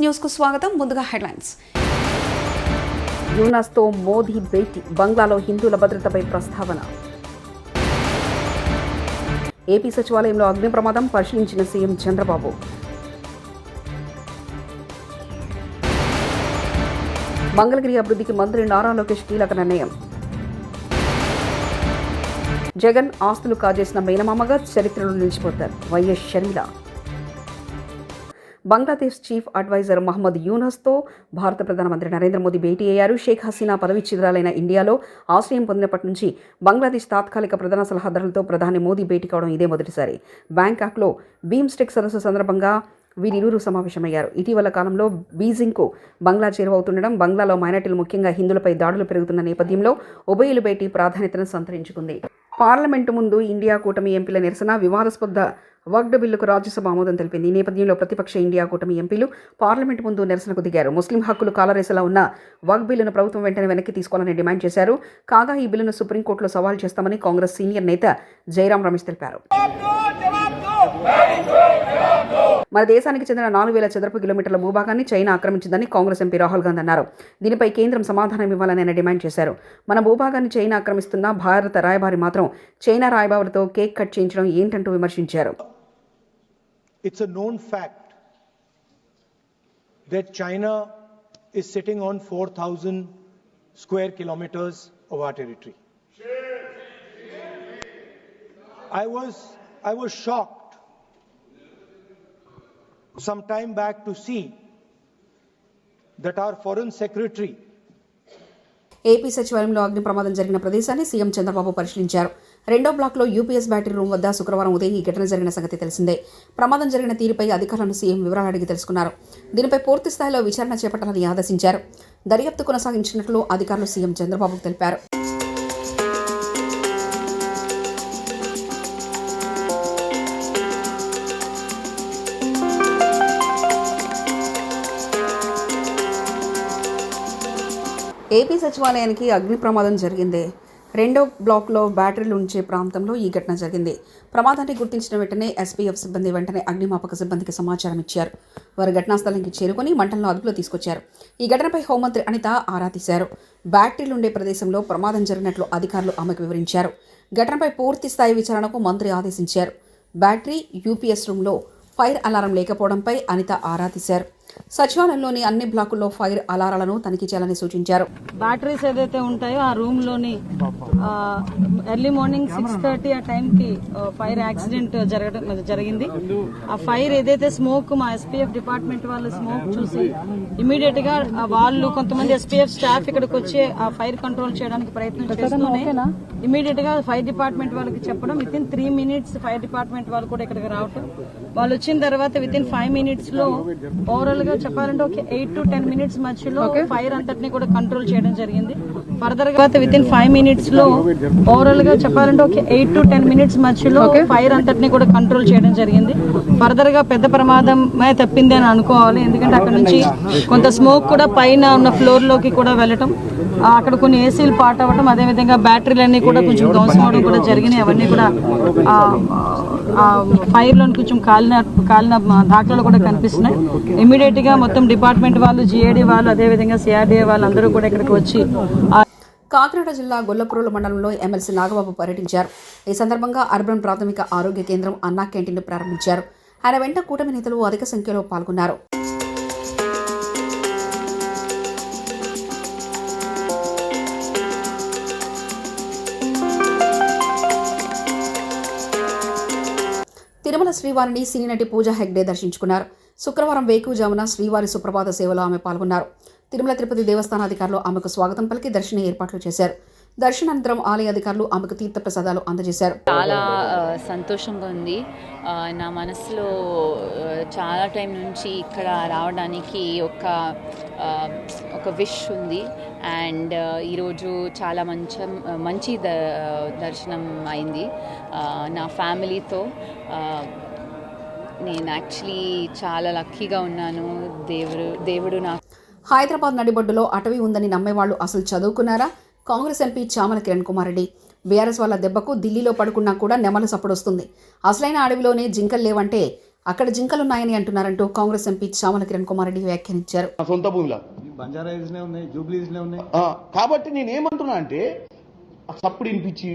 News కు స్వాగతం. ముందుగా హెడ్లైన్స్. యూనస్తో మోదీ భేటీ, బంగ్లాలో హిందువుల భద్రతపై ప్రస్తావన. ఏపీ సచివాలయంలో అగ్ని ప్రమాదం, పరిశీలించిన సీఎం చంద్రబాబు. మంగళగిరి అభివృద్ధికి మంత్రి నారా లోకేష్ కీలక నిర్ణయం. జగన్ ఆస్తులు కాజేసిన మేనమామగా చరిత్రలో నిలిచిపోతారు YS Sharmila. Bangladesh chief adviser Muhammad యూనస్తో భారత ప్రధానమంత్రి నరేంద్ర మోదీ భేటీ అయ్యారు. షేక్ హసీనా పదవీచ్యుతురాలైన ఇండియాలో ఆశ్రయం పొందినప్పటి నుంచి బంగ్లాదేశ్ తాత్కాలిక ప్రధాన సలహాదారులతో ప్రధాని మోదీ భేటీ కావడం ఇదే మొదటిసారి. బ్యాంకాక్లో బీమ్స్టెక్ సదస్సు సందర్భంగా వీరిరువురు సమావేశమయ్యారు. ఇటీవల కాలంలో బీజింగ్కు బంగ్లా చేరువవుతుండడం, బంగ్లాలో మైనార్టీలు ముఖ్యంగా హిందువులపై దాడులు పెరుగుతున్న నేపథ్యంలో ఉభయుల భేటీ ప్రాధాన్యతను సంతరించుకుంది. పార్లమెంటు ముందు ఇండియా కూటమి ఎంపీల నిరసన, వివాదాస్పద వక్ఫ్ బిల్లుకు రాజ్యసభ ఆమోదం తెలిపింది. ఈ నేపథ్యంలో ప్రతిపక్ష ఇండియా కూటమి ఎంపీలు పార్లమెంటు ముందు నిరసనకు దిగారు. ముస్లిం హక్కులు కాలరేసేలా ఉన్న వక్ఫ్ బిల్లును ప్రభుత్వం వెంటనే వెనక్కి తీసుకోవాలని డిమాండ్ చేశారు. కాగా ఈ బిల్లును సుప్రీంకోర్టులో సవాల్ చేస్తామని కాంగ్రెస్ సీనియర్ నేత జయరాం రమేష్ తెలిపారు. మన దేశానికి చెందిన 4,000 చదరపు కిలోమీటర్ల భూభాగాన్ని చైనా ఆక్రమించిందని కాంగ్రెస్ ఎంపీ రాహుల్ గాంధీ అన్నారు. దీనిపై కేంద్రం సమాధానం ఇవ్వాలని ఆయన డిమాండ్ చేశారు. మన భూభాగాన్ని చైనా ఆక్రమిస్తున్న భారత రాయబారి మాత్రం చైనా రాయబారితో కేక్ కట్ చేయించడం ఏంటంటూ విమర్శించారు. It's a known fact that China is sitting on 4,000 square kilometers of our territory. I was shocked some time back to see that our foreign secretary. AP సచివాలయంలో అగ్ని ప్రమాదం జరిగిన ప్రదేశాన్ని సీఎం చంద్రబాబు పరిశీలించారు. రెండో బ్లాక్లో యూపీఎస్ బ్యాటరీ రూమ్ వద్ద శుక్రవారం ఉదయం ఈ ఘటన జరిగిన సంగతి తెలిసిందే. ప్రమాదం జరిగిన తీరుపై అధికారులను సీఎం వివరాలు అడిగి తెలుసుకున్నారు. దీనిపై పూర్తి స్థాయిలో విచారణ చేపట్టాలని ఆదేశించారు. దర్యాప్తు కొనసాగించినట్లు అధికారులు సీఎం చంద్రబాబుకు తెలిపారు. ఏపీ సచివాలయానికి అగ్ని ప్రమాదం జరిగింది. రెండో బ్లాక్లో బ్యాటరీలు ఉంచే ప్రాంతంలో ఈ ఘటన జరిగింది. ప్రమాదాన్ని గుర్తించిన వెంటనే ఎస్పీఎఫ్ సిబ్బంది వెంటనే అగ్నిమాపక సిబ్బందికి సమాచారం ఇచ్చారు. వారు ఘటనా స్థలానికి చేరుకొని మంటలను అదుపులో తీసుకొచ్చారు. ఈ ఘటనపై హోంమంత్రి అనిత ఆరా తీశారు. బ్యాటరీలు ఉండే ప్రదేశంలో ప్రమాదం జరిగినట్లు అధికారులు ఆమెకు వివరించారు. ఘటనపై పూర్తి స్థాయి విచారణకు మంత్రి ఆదేశించారు. బ్యాటరీ యూపీఎస్ రూమ్లో ఫైర్ అలారం లేకపోవడంపై అనిత ఆరా తీశారు. సచివాలయంలోని అన్ని బ్లాకుల్లో ఫైర్ అలారాలను తనిఖీ చేయాలని సూచించారు. బ్యాటరీస్ ఏదైతే ఉంటాయో ఆ రూమ్ లోని ఎర్లీ మార్నింగ్ 6:30 ఆ టైంకి ఫైర్ యాక్సిడెంట్ జరిగింది. ఆ ఫైర్ ఏదైతే స్మోక్ మా ఎస్పీఎఫ్ డిపార్ట్మెంట్ వాళ్ళు స్మోక్ చూసి ఇమీడియట్ గా వాళ్ళు కొంతమంది ఎస్పీఎఫ్ స్టాఫ్ ఇక్కడికి వచ్చి ఆ ఫైర్ కంట్రోల్ చేయడానికి ప్రయత్నం చేస్తూనే ఇమీడియట్ గా ఫైర్ డిపార్ట్మెంట్ వాళ్ళకి చెప్పడం, with in 3 minutes fire department వాళ్ళు కూడా ఇక్కడికి రావటం. వాళ్ళు వచ్చిన తర్వాత విత్ ఇన్ 5 minutes లో ఓవరాల్ గా చెప్పాలంటే ఒక 8 to 10 minutes మధ్యలో ఫైర్ అంతటిని కూడా కంట్రోల్ చేయడం జరిగింది. ఫర్దర్ గా విత్ ఇన్ 5 minutes లో ఓవరాల్ గా చెప్పాలంటే ఒక 8 to 10 minutes మధ్యలో ఫైర్ అంతటిని కూడా కంట్రోల్ చేయడం జరిగింది. ఫర్దర్ గా పెద్ద ప్రమాదం తప్పింది అని అనుకోవాలి. ఎందుకంటే అక్కడ నుంచి కొంత స్మోక్ కూడా పైన ఉన్న ఫ్లోర్ లోకి కూడా వెళ్ళటం, అక్కడ కొన్ని ఏసీలు పాట్ అవ్వడం, అదేవిధంగా బ్యాటరీలన్నీ కూడా కొంచెం ధ్వంసం అవడం కూడా జరిగినాయి. అవన్నీ కూడా ఫైర్ లో కొంచెం కాలిన దాఖలాలు కూడా కనిపిస్తున్నాయి. ఇమీడియట్ గా మొత్తం డిపార్ట్మెంట్ వాళ్ళు, జిఏడి వాళ్ళు, అదేవిధంగా సిఆర్డీఏ వాళ్ళు అందరూ కూడా ఇక్కడికి వచ్చి. కాకినాడ జిల్లా గొల్లప్రోలు మండలంలో ఎమ్మెల్సీ నాగబాబు పర్యటించారు. ఈ సందర్భంగా అర్బన్ ప్రాథమిక ఆరోగ్య కేంద్రం, అన్నా క్యాంటీన్ను ప్రారంభించారు. ఆయన వెంట కూటమి నేతలు అధిక సంఖ్యలో పాల్గొన్నారు. తిరుమల శ్రీవారిని సినీ నటి పూజా హెగ్డే దర్శించుకున్నారు. శుక్రవారం వేకువజామున శ్రీవారి సుప్రభాత సేవలో ఆమె పాల్గొన్నారు. తిరుమల తిరుపతి దేవస్థానాధికారులు ఆమెకు స్వాగతం పలికి దర్శన ఏర్పాట్లు చేశారు. దర్శనానంతరం ఆలయ అధికారులు ఆమెకు తీర్థ ప్రసాదాలు అందజేశారు. చాలా సంతోషంగా ఉంది. నా మనసులో చాలా టైం నుంచి ఇక్కడ రావడానికి ఒక విష్ ఉంది. అండ్ ఈరోజు చాలా మంచి దర్శనం అయింది నా ఫ్యామిలీతో. నేను యాక్చువల్లీ చాలా లక్కీగా ఉన్నాను. దేవుడు నాకు. హైదరాబాద్ నడిబొడ్డులో అటవీ ఉందని నమ్మేవాళ్లు అసలు చదువుకున్నారా? కాంగ్రెస్ ఎంపీ చామల కిరణ్ కుమార్ రెడ్డి. బీఆర్ఎస్ వాళ్ళ దెబ్బకు ఢిల్లీలో పడుకున్నా కూడా నెమల సప్పుడొస్తుంది. అసలైన అడవిలోనే జింకలు లేవంటే అక్కడ జింకలున్నాయని అంటున్నారంటూ కాంగ్రెస్ ఎంపీ చామల కిరణ్ కుమార్ రెడ్డి వ్యాఖ్యానించారు. సొంత భూమిలో బంజారా హిల్స్నే ఉన్నాయి, జూబ్లీ హిల్స్నే ఉన్నాయి. కాబట్టి నేనేమంటున్నా అంటే సప్పుడు వినిపించి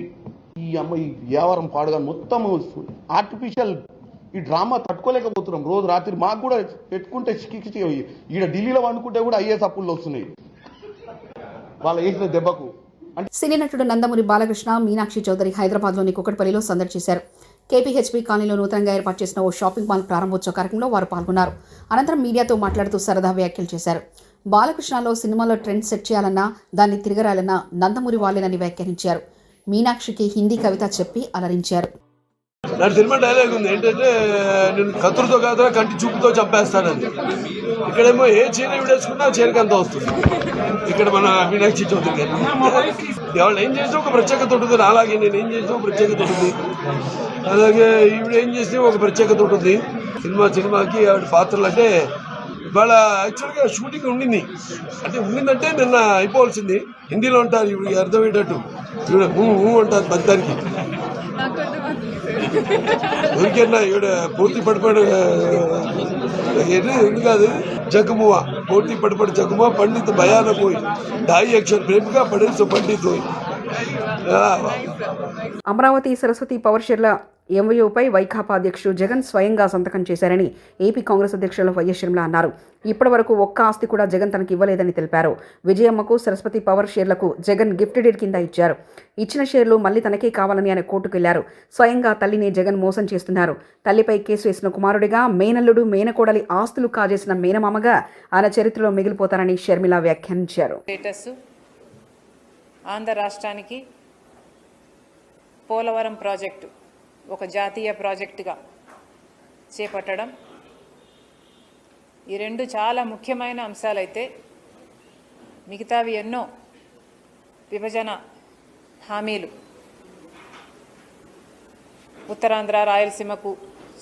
ఈ అమ్మాయి వ్యాపారం పాడుగా మొత్తం ఆర్టిఫిషియల్ ఈ డ్రామా తట్టుకోలేకపోతున్నాం. రోజు రాత్రి మాకు కూడా పెట్టుకుంటే చిక్కి ఈడ ఢిల్లీలో వండుకుంటే కూడా ఐఏఎస్ అప్పుల్లో వస్తున్నాయి వాళ్ళ వేసిన దెబ్బకు. సినీ నటుడు నందమూరి బాలకృష్ణ, మీనాక్షి చౌదరి హైదరాబాద్లోని కుకట్పల్లిలో సందడి చేశారు. కేపీహెచ్బీ కాలనీలో నూతనంగా ఏర్పాటు చేసిన ఓ షాపింగ్ మాల్ ప్రారంభోత్సవ కార్యక్రమంలో వారు పాల్గొన్నారు. అనంతరం మీడియాతో మాట్లాడుతూ సరదా వ్యాఖ్యలు చేశారు. బాలకృష్ణలో సినిమాలో ట్రెండ్ సెట్ చేయాలన్నా దాన్ని తిరగరాలన్నా నందమూరి వాళ్ళేనని వ్యాఖ్యానించారు. మీనాక్షికి హిందీ కవిత చెప్పి అలరించారు. నా సినిమా డైలాగ్ ఉంది ఏంటంటే, నేను కత్తులతో కాదు కంటి చూపుతో చంపేస్తానని. ఇక్కడేమో ఏ చీర విడేసుకున్నా చీరకి అంత వస్తుంది. ఇక్కడ మన మీనాక్షి చౌదరి గారు వాళ్ళు ఏం చేసినా ఒక ప్రత్యేకత ఉంటుంది. అలాగే నేను ఏం చేసినా ఒక ప్రత్యేకత ఉంటుంది. అలాగే ఈవిడ ఏం చేసినా ఒక ప్రత్యేకత ఉంటుంది. సినిమాకి ఆవిడ పాత్రలు అంటే ఇవాళ యాక్చువల్గా షూటింగ్ ఉండిందంటే నిన్న అయిపోవాల్సింది. హిందీలో ఉంటారు ఇవిడికి అర్థమయ్యేటట్టు. ఈవిడ అంటారు మొత్తానికి. ఊరికన్నా ఈవిడ పూర్తి పడిపడి ఉంది కాదు, జగమువా పూర్తి పడిపడి జగమువా పండిత్ భయాన పోయి ఢాయి అక్షర్ ప్రేమిగా పడే సో పండిత్ పోయి. అమరావతి సరస్వతి పవర్ షెడ్ల ఎంఓయూపై వైకాపా అధ్యక్షుడు జగన్ స్వయంగా సంతకం చేశారని ఏపీ కాంగ్రెస్ అధ్యక్షులు వైఎస్ షర్మిల అన్నారు. ఇప్పటి వరకు ఒక్క ఆస్తి కూడా జగన్ తనకు ఇవ్వలేదని తెలిపారు. విజయమ్మకు సరస్వతి పవర్ షేర్లకు జగన్ గిఫ్ట్ డీడ్ కింద ఇచ్చారు. ఇచ్చిన షేర్లు మళ్లీ తనకే కావాలని ఆయన కోర్టుకు వెళ్లారు. స్వయంగా తల్లిని జగన్ మోసం చేస్తున్నారు. తల్లిపై కేసు వేసిన కుమారుడిగా, మేనల్లుడు మేనకోడలి ఆస్తులు కాజేసిన మేనమామగా ఆయన చరిత్రలో మిగిలిపోతారని షర్మిల వ్యాఖ్యానించారు. ఆంధ్ర రాష్ట్రానికి పోలవరం ప్రాజెక్టు ఒక జాతీయ ప్రాజెక్టుగా చేపట్టడం, ఈ రెండు చాలా ముఖ్యమైన అంశాలైతే మిగతావి ఎన్నో విభజన హామీలు, ఉత్తరాంధ్ర రాయలసీమకు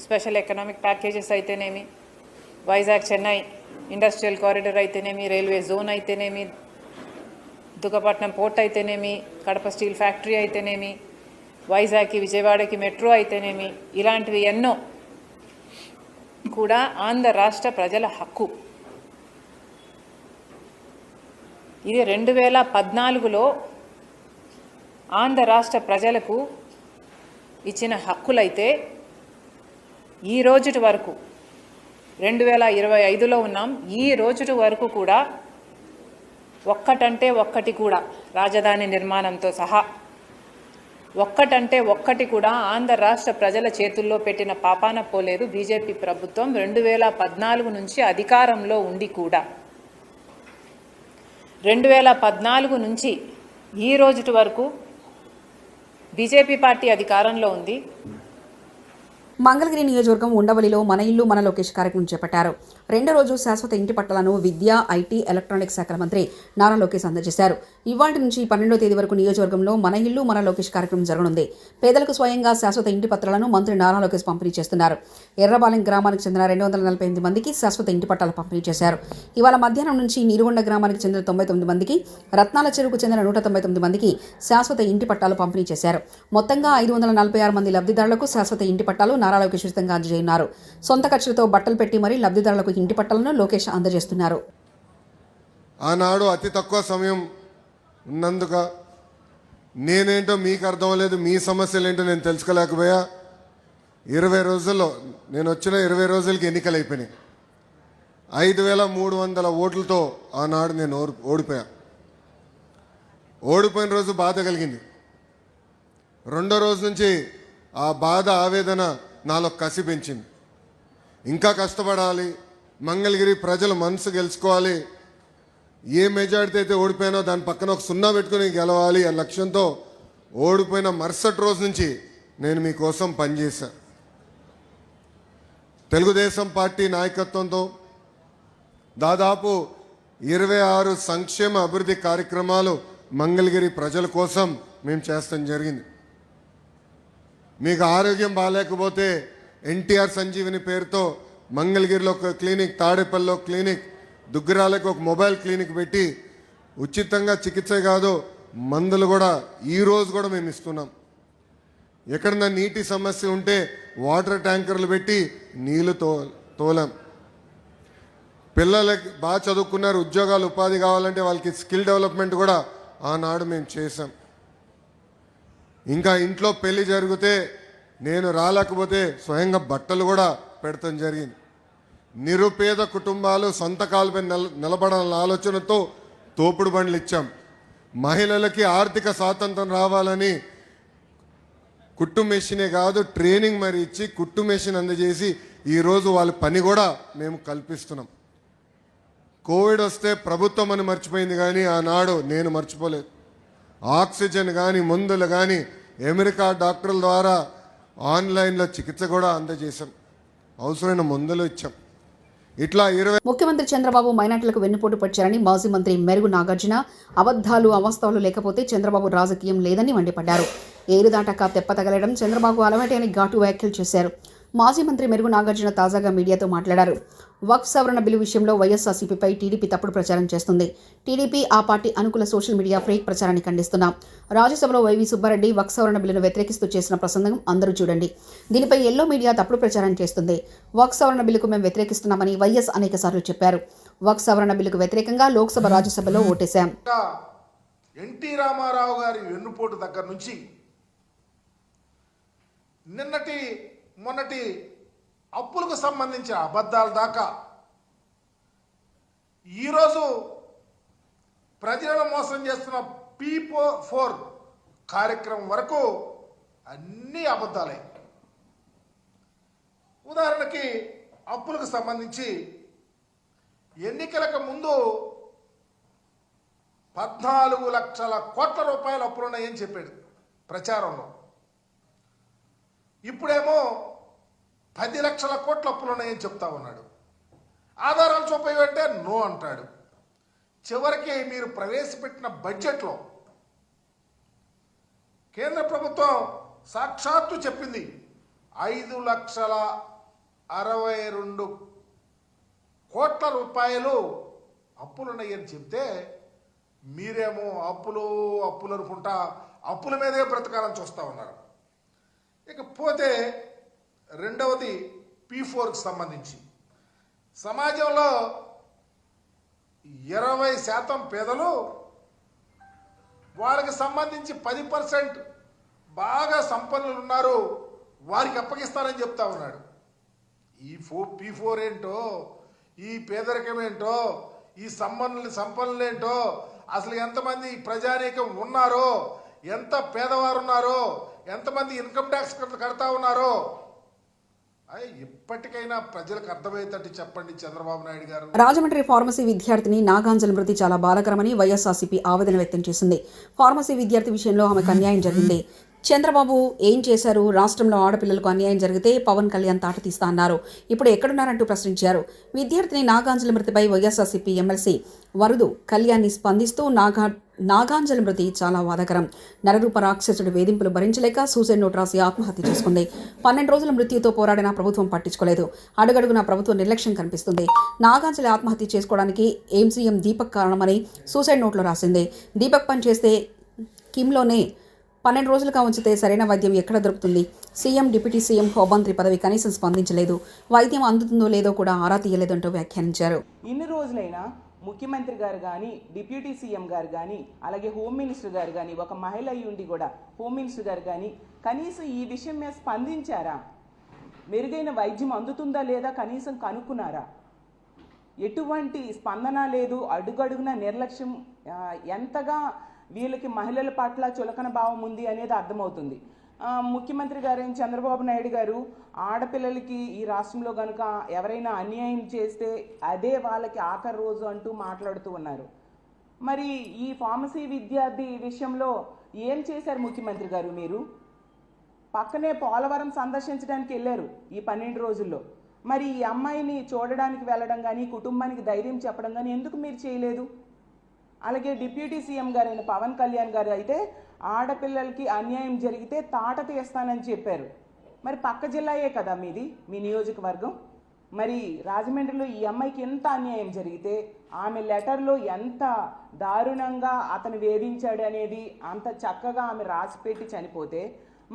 స్పెషల్ ఎకనామిక్ ప్యాకేజెస్ అయితేనేమి, వైజాగ్ చెన్నై ఇండస్ట్రియల్ కారిడార్ అయితేనేమి, రైల్వే జోన్ అయితేనేమి, దుగ్గపట్నం పోర్ట్ అయితేనేమి, కడప స్టీల్ ఫ్యాక్టరీ అయితేనేమి, వైజాగ్కి విజయవాడకి మెట్రో అయితేనేమి, ఇలాంటివి ఎన్నో కూడా ఆంధ్ర రాష్ట్ర ప్రజల హక్కు. ఇది 2014లో ఆంధ్ర రాష్ట్ర ప్రజలకు ఇచ్చిన హక్కులైతే ఈ రోజుటి వరకు 2025లో ఉన్నాం. ఈ రోజుటి వరకు కూడా ఒక్కటంటే ఒక్కటి కూడా రాజధాని నిర్మాణంతో సహా ఒక్కటంటే ఒక్కటి కూడా ఆంధ్ర రాష్ట్ర ప్రజల చేతుల్లో పెట్టిన పాపాన పోలేదు బీజేపీ ప్రభుత్వం. 2014 నుంచి అధికారంలో ఉండి కూడా 2014 నుంచి ఈ రోజుటి వరకు బీజేపీ పార్టీ అధికారంలో ఉంది. మంగళగిరి నియోజకవర్గం ఉండవల్లిలో మన ఇల్లు మన లోకేష్ కార్యక్రమం చేపట్టారు. రెండో రోజు శాశ్వత ఇంటి పట్టాలను విద్యా, ఐటీ, ఎలక్ట్రానిక్స్ శాఖల మంత్రి నారా లోకేష్ అందజేశారు. ఇవాళ నుంచి 12వ తేదీ వరకు నియోజకవర్గంలో మన ఇల్లు మన లోకేష్ కార్యక్రమం జరగనుంది. పేదలకు స్వయంగా శాశ్వత ఇంటి పత్రాలను మంత్రి నారా లోకేష్ పంపిణీ చేస్తున్నారు. ఎర్రబాలెం గ్రామానికి చెందిన 248 మందికి శాశ్వత ఇంటి పట్టాలు పంపిణీ చేశారు. ఇవాళ మధ్యాహ్నం నుంచి నీరుగొండ గ్రామానికి చెందిన 99 మందికి, రత్నాల చెరువుకు చెందిన 199 మందికి శాశ్వత ఇంటి పట్టాలు పంపిణీ చేశారు. మొత్తంగా 546 మంది లబ్ధిదారులకు శాశ్వత ఇంటి పట్టాలు నారా లోకేష్ ఉచితంగా అందజేయనున్నారు. సొంత ఖర్చులతో బట్టలు పెట్టి మరీ లబ్ధిదారులకు ఇంటి పట్టాలను లోకేష్ అందజేస్తున్నారు. ఆనాడు అతి తక్కువ సమయం ఉన్నందుక నేనేంటో మీకు అర్థం లేదు, మీ సమస్యలు ఏంటో నేను తెలుసుకోలేకపోయా. 20 రోజుల్లో నేను వచ్చిన 20 రోజులకి ఎన్నికలు అయిపోయినాయి. 5300 ఓట్లతో ఆనాడు నేను ఓడిపోయా. ఓడిపోయిన రోజు బాధ కలిగింది. రెండో రోజు నుంచి ఆ బాధ, ఆవేదన నాలో కసి పెంచింది. ఇంకా కష్టపడాలి, మంగళగిరి ప్రజల మనసు గెలుచుకోవాలి, ఏ మెజారిటీ అయితే ఓడిపోయినా దాని పక్కన ఒక 0 పెట్టుకుని గెలవాలి అనే లక్ష్యంతో ఓడిపోయిన మరుసటి రోజు నుంచి నేను మీకోసం పనిచేశా. తెలుగుదేశం పార్టీ నాయకత్వంతో దాదాపు 26 సంక్షేమ అభివృద్ధి కార్యక్రమాలు మంగళగిరి ప్రజల కోసం మేము చేస్తాం జరిగింది. మీకు ఆరోగ్యం బాగాలేకపోతే ఎన్టీఆర్ సంజీవిని పేరుతో మంగళగిరిలో ఒక క్లినిక్, తాడేపల్లిలో క్లినిక్, దుగ్గిరాలకు ఒక మొబైల్ క్లినిక్ పెట్టి ఉచితంగా చికిత్స కాదు మందులు కూడా ఈరోజు కూడా మేము ఇస్తున్నాం. ఎక్కడన్నా నీటి సమస్య ఉంటే వాటర్ ట్యాంకర్లు పెట్టి నీళ్లు తోలాం. పిల్లలకి బాగా చదువుకున్నారు, ఉద్యోగాలు ఉపాధి కావాలంటే వాళ్ళకి స్కిల్ డెవలప్మెంట్ కూడా ఆనాడు మేము చేశాం. ఇంకా ఇంట్లో పెళ్లి జరిగితే నేను రాలేకపోతే స్వయంగా బట్టలు కూడా పెడతాం జరిగింది. నిరుపేద కుటుంబాలు సొంత కాలుపై నిలబడాలన్న ఆలోచనతో తోపుడు బండ్లు ఇచ్చాం. మహిళలకి ఆర్థిక స్వాతంత్రం రావాలని కుట్టు మెషినే కాదు ట్రైనింగ్ మరి ఇచ్చి కుట్టు మెషిన్ అందజేసి ఈరోజు వాళ్ళ పని కూడా మేము కల్పిస్తున్నాం. కోవిడ్ వస్తే ప్రభుత్వం అని మర్చిపోయింది, కానీ ఆనాడు నేను మర్చిపోలేదు. ఆక్సిజన్ కానీ మందులు కానీ అమెరికా డాక్టర్ల ద్వారా ఆన్లైన్లో చికిత్స కూడా అందజేశాం. అవసరమైన మందులు ఇచ్చాం. ఇట్లా ముఖ్యమంత్రి చంద్రబాబు మైనార్టీలకు వెన్నుపోటు పడ్డారని మాజీ మంత్రి మెరుగు నాగార్జున అబద్ధాలు అవాస్తవాలు లేకపోతే చంద్రబాబు రాజకీయం లేదని మండిపడ్డారు. ఏరుదాటక తెప్ప తగలడం చంద్రబాబు అలవాటే అని ఘాటు వ్యాఖ్యలు చేశారు. మాజీ మంత్రి మెరుగు నాగార్జున తాజాగా మీడియాతో మాట్లాడారు. వక్ఫ్ సవరణ బిల్లు విషయంలో వైఎస్ఆర్సీపీపై టీడీపీ తప్పుడు ప్రచారం చేస్తుంది. టీడీపీ ఆ పార్టీ అనుకూల సోషల్ మీడియా ఫేక్ ప్రచారాన్ని ఖండిస్తున్నాం. రాజ్యసభలో వైవి సుబ్బారెడ్డి వక్ఫ్ సవరణ బిల్లును వ్యతిరేకిస్తూ చేసిన ప్రసంగం అందరూ చూడండి. దీనిపై ఎల్లో మీడియా తప్పుడు ప్రచారం చేస్తుంది. వక్ఫ్ సవరణ బిల్లుకు మేము వ్యతిరేకిస్తున్నామని వైఎస్ అనేకసార్లు చెప్పారు. వక్ఫ్ సవరణ బిల్లుకు వ్యతిరేకంగా లోక్సభ రాజ్యసభలో ఓటేశాం. ఎన్టీ రామారావు గారి వెన్నుపోటు దగ్గర నుంచి మొన్నటి అప్పులకు సంబంధించిన అబద్ధాల దాకా ఈరోజు ప్రజలను మోసం చేస్తున్న P4 కార్యక్రమం వరకు అన్ని అబద్ధాలే. ఉదాహరణకి అప్పులకు సంబంధించి ఎన్నికలకు ముందు 14 లక్షల కోట్ల రూపాయల అప్పులున్నాయని చెప్పాడు ప్రచారంలో. ఇప్పుడేమో 10 లక్షల కోట్ల అప్పులున్నాయని చెప్తా ఉన్నాడు. ఆధారాలు చూపేవంటే నో అంటాడు. చివరికి మీరు ప్రవేశపెట్టిన బడ్జెట్లో కేంద్ర ప్రభుత్వం సాక్షాత్తు చెప్పింది 5,62 కోట్ల రూపాయలు అప్పులున్నాయని చెప్తే మీరేమో అప్పులు అనుకుంటా అప్పుల మీదే బ్రతకాలని చూస్తూ ఉన్నారు. ఇకపోతే రెండవది P4కి సంబంధించి సమాజంలో 20% పేదలు, వాళ్ళకి సంబంధించి 10% బాగా సంపన్నులు ఉన్నారు, వారికి అప్పగిస్తారని చెప్తా ఉన్నాడు. ఈ P4 ఏంటో, ఈ పేదరికం ఏంటో, ఈ సంపన్నులు ఏంటో, అసలు ఎంతమంది ప్రజానీకం ఉన్నారో, ఎంత పేదవారు ఉన్నారో, ఎంతమంది ఇన్కమ్ ట్యాక్స్ కడతా ఉన్నారో ఇప్పటికైనా ప్రజలకు అర్థమయ్యేటట్టు చెప్పండి చంద్రబాబు నాయుడు గారు. రాజమండ్రి ఫార్మసీ విద్యార్థిని నాగాంజలి మృతి చాలా బాధాకరమని వైఎస్ఆర్సీపీ ఆవేదన వ్యక్తం చేసింది. ఫార్మసీ విద్యార్థి విషయంలో ఆమెకు అన్యాయం జరిగింది. చంద్రబాబు ఏం చేశారు? రాష్ట్రంలో ఆడపిల్లలకు అన్యాయం జరిగితే పవన్ కళ్యాణ్ తాట తీస్తా అన్నారు. ఇప్పుడు ఎక్కడున్నారంటూ ప్రశ్నించారు. విద్యార్థిని నాగాంజలి మృతిపై వైఎస్ఆర్సీపీ ఎమ్మెల్సీ వరుదు కళ్యాణ్ని స్పందిస్తూ నాగాంజలి మృతి చాలా బాధాకరం. నరరూప రాక్షసుడి వేధింపులు భరించలేక సూసైడ్ నోట్ రాసి ఆత్మహత్య చేసుకుంది. 12 రోజుల మృత్యుతో పోరాడినా ప్రభుత్వం పట్టించుకోలేదు. అడుగడుగునా ప్రభుత్వం నిర్లక్ష్యం కనిపిస్తుంది. నాగాంజలి ఆత్మహత్య చేసుకోవడానికి సీఎం దీపక్ కారణమని సూసైడ్ నోట్లో రాసింది. దీపక్ పనిచేస్తే కిమ్లోనే 12 రోజులుగా ఉంచితే సరైన వైద్యం ఎక్కడ దొరుకుతుంది? సీఎం, డిప్యూటీ సీఎం, హోంమంత్రి పదవి కనీసం స్పందించలేదు. వైద్యం అందుతుందో లేదో కూడా ఆరా తీయలేదంటూ వ్యాఖ్యానించారు. ఇన్ని రోజులైనా ముఖ్యమంత్రి గారు కానీ, డిప్యూటీ సీఎం గారు కానీ, అలాగే హోమ్ మినిస్టర్ గారు కానీ, ఒక మహిళ అయ్యుండి కూడా హోమ్ మినిస్టర్ గారు కానీ కనీసం ఈ విషయం మీద స్పందించారా? మెరుగైన వైద్యం అందుతుందా లేదా కనీసం కనుక్కున్నారా? ఎటువంటి స్పందన లేదు. అడుగడుగున నిర్లక్ష్యం. ఎంతగా వీళ్ళకి మహిళల పట్ల చులకన భావం ఉంది అనేది అర్థమవుతుంది. ముఖ్యమంత్రి గారు చంద్రబాబు నాయుడు గారు ఆడపిల్లలకి ఈ రాష్ట్రంలో కనుక ఎవరైనా అన్యాయం చేస్తే అదే వాళ్ళకి ఆఖరి రోజు అంటూ మాట్లాడుతూ ఉన్నారు. మరి ఈ ఫార్మసీ విద్యార్థి విషయంలో ఏం చేశారు ముఖ్యమంత్రి గారు? మీరు పక్కనే పోలవరం సందర్శించడానికి వెళ్ళారు ఈ 12 రోజుల్లో. మరి ఈ అమ్మాయిని చూడడానికి వెళ్ళడం కానీ, కుటుంబానికి ధైర్యం చెప్పడం కానీ ఎందుకు మీరు చేయలేదు? అలాగే డిప్యూటీ సీఎం గారైన పవన్ కళ్యాణ్ గారు అయితే ఆడపిల్లలకి అన్యాయం జరిగితే తాట తీస్తానని చెప్పారు. మరి పక్క జిల్లాయే కదా మీది, మీ నియోజకవర్గం. మరి రాజమండ్రిలో ఈ అమ్మాయికి ఎంత అన్యాయం జరిగితే ఆమె లెటర్లో ఎంత దారుణంగా అతను వేధించాడు అనేది అంత చక్కగా ఆమె రాసిపెట్టి చనిపోతే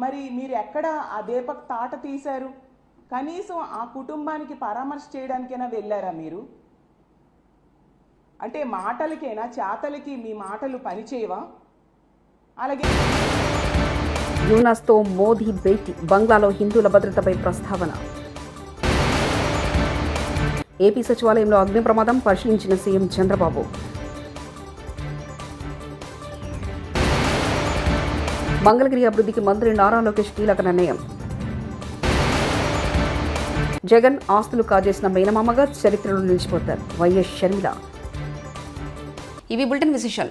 మరి మీరు ఎక్కడ ఆ దీపక్ తాట తీశారు? కనీసం ఆ కుటుంబానికి పరామర్శ చేయడానికైనా వెళ్ళారా మీరు? అంటే మాటలకైనా చేతలకి మీ మాటలు పనిచేయవా? అలాగే యూనస్తో మోదీ భేటీ, బంగ్లాలో హిందువుల భద్రతపై ప్రస్తావన. ఏపీ సచివాలయంలో అగ్ని ప్రమాదం, పరిశీలించిన సీఎం చంద్రబాబు. మంగళగిరి అభివృద్ధికి మంత్రి నారా లోకేష్ కీలక నిర్ణయం. జగన్ ఆస్తులు కాజేసిన మేనమామగా చరిత్రలో నిలిచిపోతారు వైఎస్ షర్మిల. ఇవి బులెటిన్ విశేషాలు.